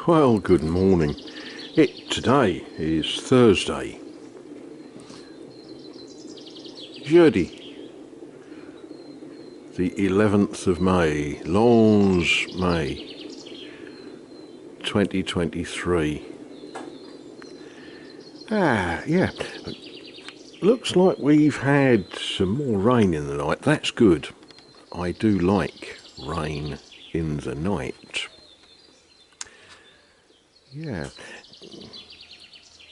Well, good morning. Today is Thursday. Jeudi, the 11th of May, 11 May 2023. Yeah. Looks like we've had some more rain in the night. That's good. I do like rain in the night. Yeah.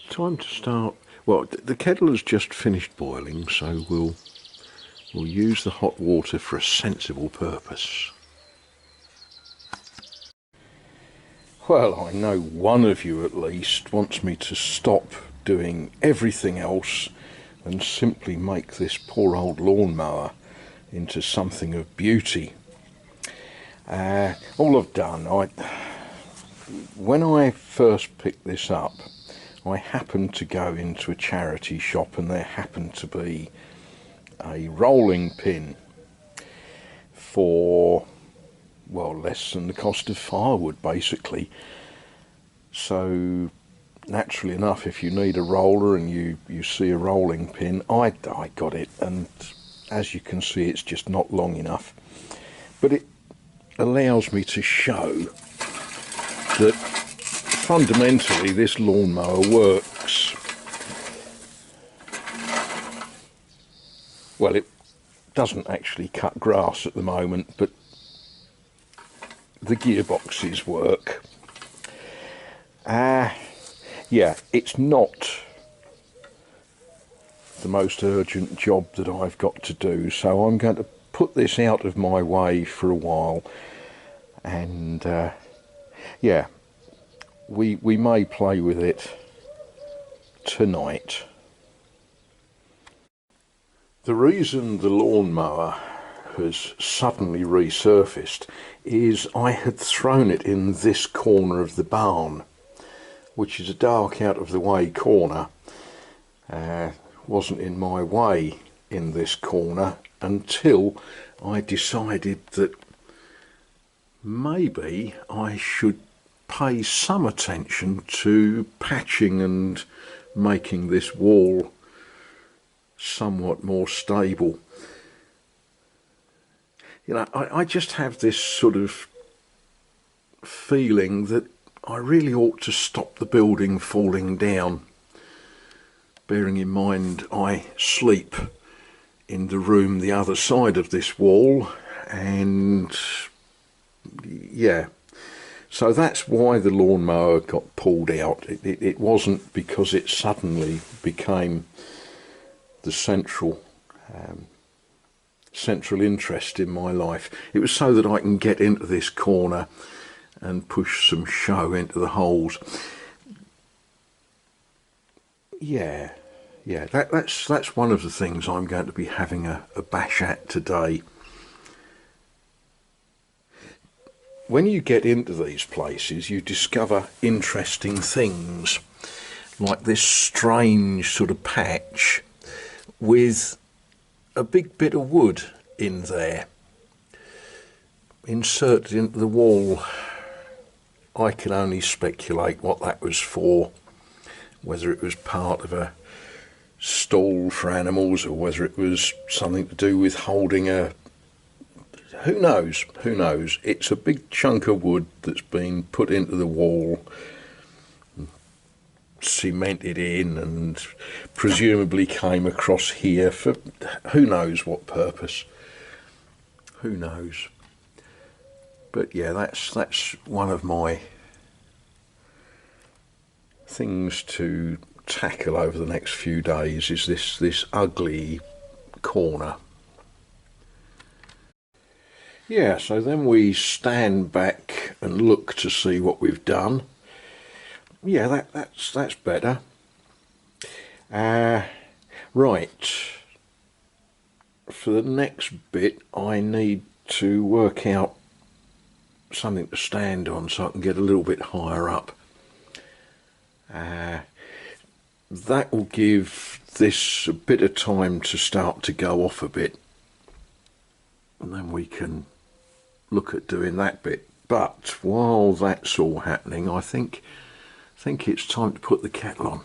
Time to start. Well, the kettle has just finished boiling, so we'll use the hot water for a sensible purpose. Well, I know one of you at least wants me to stop doing everything else and simply make this poor old lawnmower into something of beauty. All I've done, when I first picked this up, I happened to go into a charity shop and there happened to be a rolling pin for, well, less than the cost of firewood basically. So naturally enough, if you need a roller and you see a rolling pin, I got it, and as you can see it's just not long enough, but it allows me to show that fundamentally this lawnmower works. Well, it doesn't actually cut grass at the moment, but the gearboxes work. Yeah, it's not the most urgent job that I've got to do, so I'm going to put this out of my way for a while, and yeah, we may play with it tonight. The reason the lawnmower has suddenly resurfaced is I had thrown it in this corner of the barn, which is a dark out of the way corner. Wasn't in my way in this corner until I decided that maybe I should pay some attention to patching and making this wall somewhat more stable. You know, I just have this sort of feeling that I really ought to stop the building falling down, bearing in mind I sleep in the room the other side of this wall, and yeah, so that's why the lawnmower got pulled out. It wasn't because it suddenly became the central interest in my life. It was so that I can get into this corner and push some show into the holes. Yeah, that's one of the things I'm going to be having a bash at today. When you get into these places, you discover interesting things, like this strange sort of patch with a big bit of wood in there, inserted into the wall. I can only speculate what that was for, whether it was part of a stall for animals or whether it was something to do with holding a... Who knows? It's a big chunk of wood that's been put into the wall, cemented in, and presumably came across here for who knows what purpose. Who knows? But yeah, that's one of my things to tackle over the next few days, is this ugly corner. Yeah, so then we stand back and look to see what we've done. Yeah, that's better. Right. For the next bit, I need to work out something to stand on so I can get a little bit higher up. That will give this a bit of time to start to go off a bit, and then we can look at doing that bit. But while that's all happening, I think it's time to put the kettle on.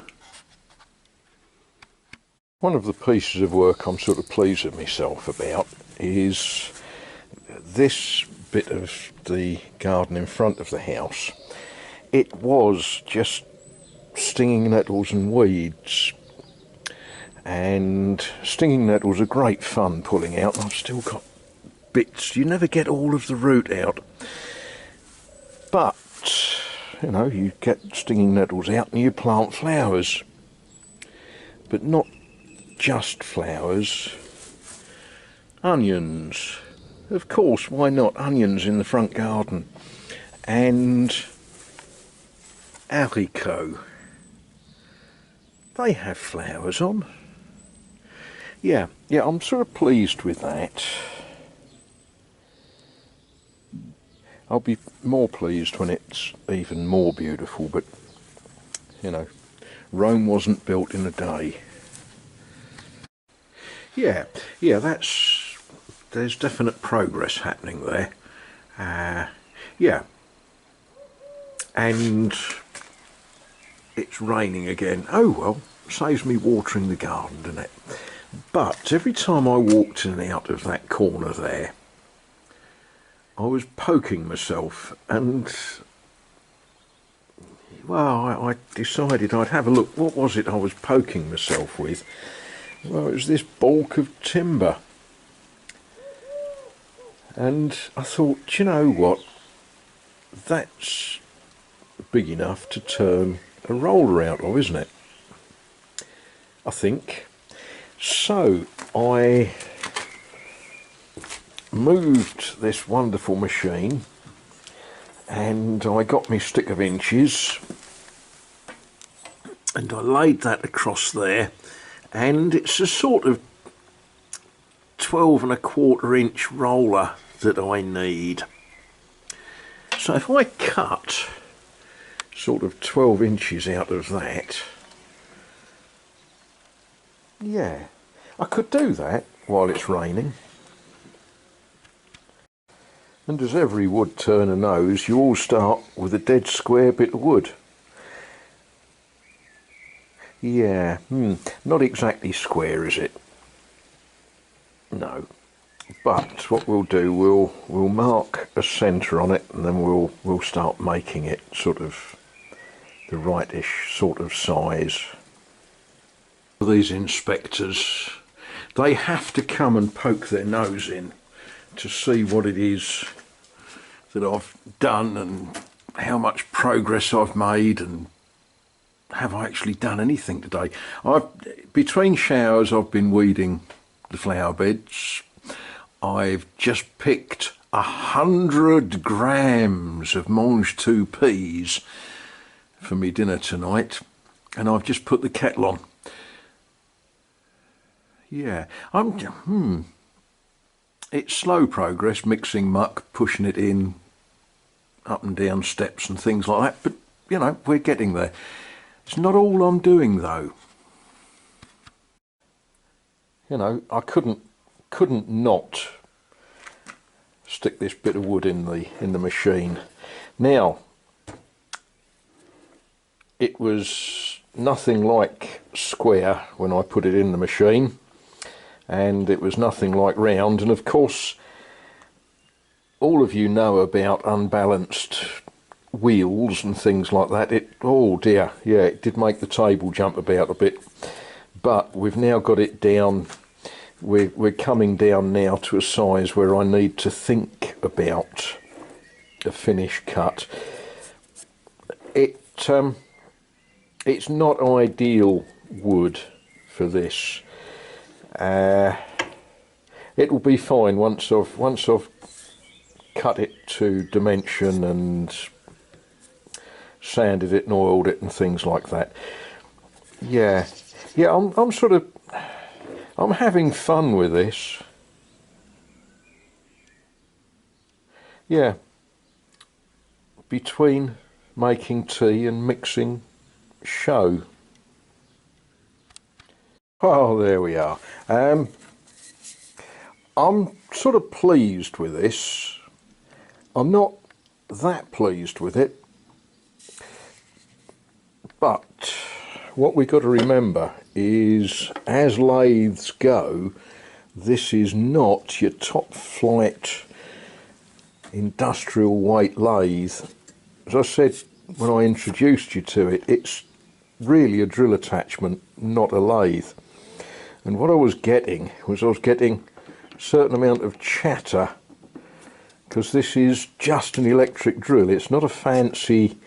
One of the pieces of work I'm sort of pleased with myself about is this bit of the garden in front of the house. It was just stinging nettles and weeds, and stinging nettles are great fun pulling out. I've still got bits. You never get all of the root out, but you know, you get stinging nettles out and you plant flowers, but not just flowers. Onions, of course, why not? Onions in the front garden. And haricot, they have flowers on. Yeah, I'm sort of pleased with that. I'll be more pleased when it's even more beautiful, but you know, Rome wasn't built in a day. Yeah, there's definite progress happening there. Yeah, and it's raining again. Oh well, saves me watering the garden, doesn't it? But every time I walked in and out of that corner there, I was poking myself, and well, I decided I'd have a look. What was it I was poking myself with? Well, it was this balk of timber. And I thought, you know what? That's big enough to turn a roller out of, isn't it? I think. So I moved this wonderful machine, and I got my stick of inches, and I laid that across there, and it's a sort of 12.25 inch roller that I need. So if I cut sort of 12 inches out of that, yeah, I could do that while it's raining. And as every wood turner knows, you all start with a dead square bit of wood. Yeah, not exactly square, is it? No. But what we'll do, we'll mark a centre on it, and then we'll start making it sort of the rightish sort of size. These inspectors, they have to come and poke their nose in to see what it is that I've done and how much progress I've made, and have I actually done anything today. Between showers I've been weeding the flower beds. I've just picked 100 grams of mange tout peas for me dinner tonight, and I've just put the kettle on. Yeah, it's slow progress, mixing muck, pushing it in, up and down steps and things like that, but you know, we're getting there. It's not all I'm doing though. You know, I couldn't not stick this bit of wood in the machine. Now, it was nothing like square when I put it in the machine, and it was nothing like round, and of course all of you know about unbalanced wheels and things like that. Oh dear, yeah, it did make the table jump about a bit, but we've now got it down. We're coming down now to a size where I need to think about a finish cut. It's not ideal wood for this. It will be fine once I've cut it to dimension and sanded it and oiled it and things like that. Yeah, I'm having fun with this. Yeah, between making tea and mixing show. Oh, there we are. I'm sort of pleased with this. I'm not that pleased with it. But what we've got to remember is, as lathes go, this is not your top flight industrial weight lathe. As I said when I introduced you to it, it's really a drill attachment, not a lathe. And what I was getting was a certain amount of chatter, because this is just an electric drill. It's not a fancy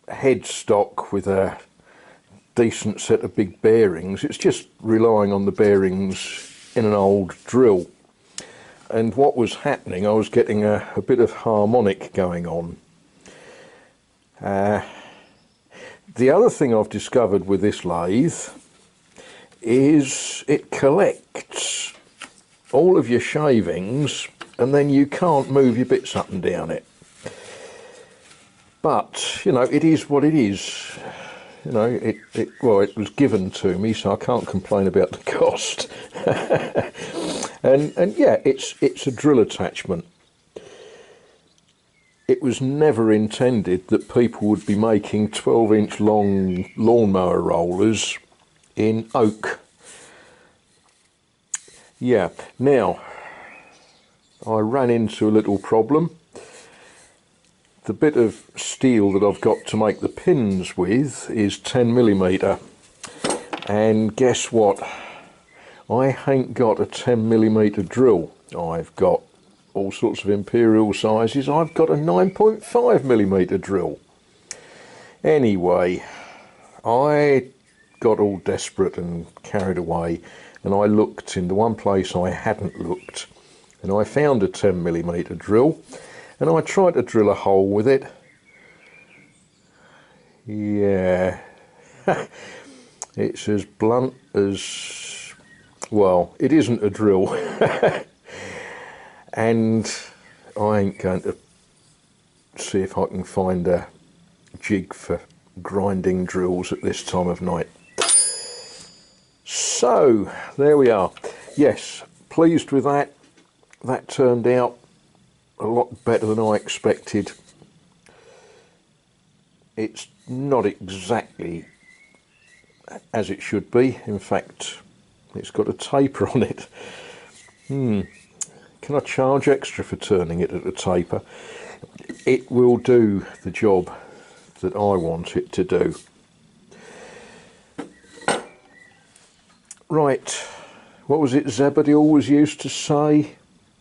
headstock with a decent set of big bearings. It's just relying on the bearings in an old drill. And what was happening, I was getting a bit of harmonic going on. The other thing I've discovered with this lathe is it collects all of your shavings, and then you can't move your bits up and down it. But, you know, it is what it is. You know, it was given to me, so I can't complain about the cost. and yeah, it's a drill attachment. It was never intended that people would be making 12-inch long lawnmower rollers in oak. Yeah, now, I ran into a little problem. The bit of steel that I've got to make the pins with is 10mm, and guess what? I ain't got a 10mm drill. I've got all sorts of imperial sizes. I've got a 9.5mm drill. Anyway, I got all desperate and carried away, and I looked in the one place I hadn't looked, and I found a 10mm drill, and I tried to drill a hole with it. Yeah, it's as blunt as, well, it isn't a drill. And I ain't going to see if I can find a jig for grinding drills at this time of night. So there we are. Yes, pleased with that. That turned out a lot better than I expected. It's not exactly as it should be. In fact, it's got a taper on it. Can I charge extra for turning it at a taper? It will do the job that I want it to do. Right, what was it Zebedee always used to say?